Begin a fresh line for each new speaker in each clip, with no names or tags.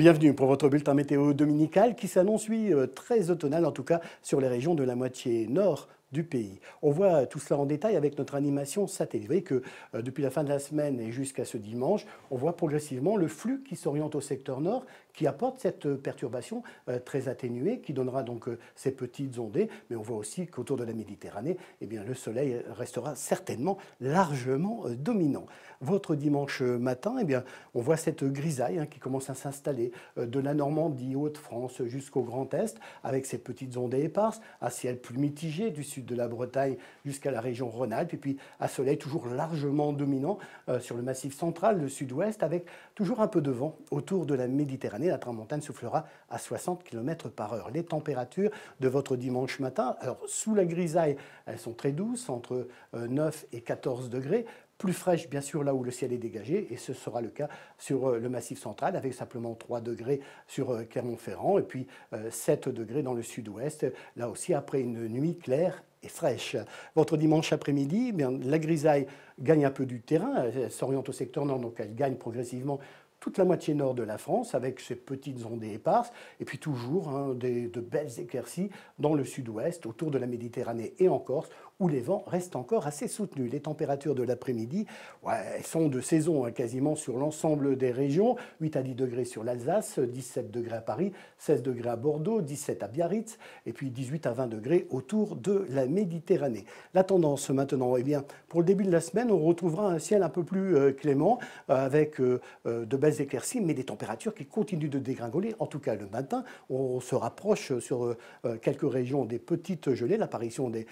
Bienvenue pour votre bulletin météo dominical qui s'annonce, oui, très automnal, en tout cas sur les régions de la moitié nord du pays. On voit tout cela en détail avec notre animation satellite. Vous voyez que depuis la fin de la semaine et jusqu'à ce dimanche, on voit progressivement le flux qui s'oriente au secteur nord, qui apporte cette perturbation très atténuée, qui donnera donc ces petites ondées. Mais on voit aussi qu'autour de la Méditerranée, eh bien, le soleil restera certainement largement dominant. Votre dimanche matin, eh bien, on voit cette grisaille qui commence à s'installer de la Normandie, Hauts-de-France jusqu'au Grand Est, avec ces petites ondées éparses, un ciel plus mitigé du sud de la Bretagne jusqu'à la région Rhône-Alpes, et puis un soleil toujours largement dominant sur le massif central, le sud-ouest, avec toujours un peu de vent autour de la Méditerranée. La tramontane soufflera à 60 km/h. Les températures de votre dimanche matin, alors sous la grisaille, elles sont très douces, entre 9 et 14 degrés. Plus fraîche, bien sûr, là où le ciel est dégagé, et ce sera le cas sur le Massif central, avec simplement 3 degrés sur Clermont-Ferrand, et puis 7 degrés dans le sud-ouest, là aussi après une nuit claire et fraîche. Votre dimanche après-midi, eh bien, la grisaille gagne un peu du terrain, elle s'oriente au secteur nord, donc elle gagne progressivement toute la moitié nord de la France, avec ces petites ondées éparses, et puis toujours de belles éclaircies dans le sud-ouest, autour de la Méditerranée et en Corse, où les vents restent encore assez soutenus. Les températures de l'après-midi sont de saison quasiment sur l'ensemble des régions. 8 à 10 degrés sur l'Alsace, 17 degrés à Paris, 16 degrés à Bordeaux, 17 à Biarritz, et puis 18 à 20 degrés autour de la Méditerranée. La tendance maintenant, eh bien, pour le début de la semaine, on retrouvera un ciel un peu plus clément, avec de belles éclaircies, mais des températures qui continuent de dégringoler. En tout cas, le matin, on se rapproche sur quelques régions des petites gelées, l'apparition des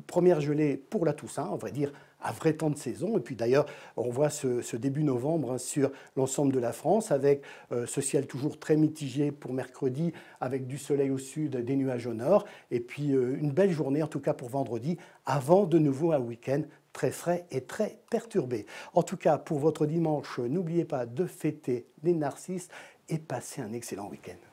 premières gelées pour la Toussaint, on va dire un vrai temps de saison. Et puis d'ailleurs, on voit ce début novembre sur l'ensemble de la France, avec ce ciel toujours très mitigé pour mercredi, avec du soleil au sud, des nuages au nord, et puis une belle journée, en tout cas pour vendredi, avant de nouveau un week-end très frais et très perturbé. En tout cas, pour votre dimanche, n'oubliez pas de fêter les narcisses et passer un excellent week-end.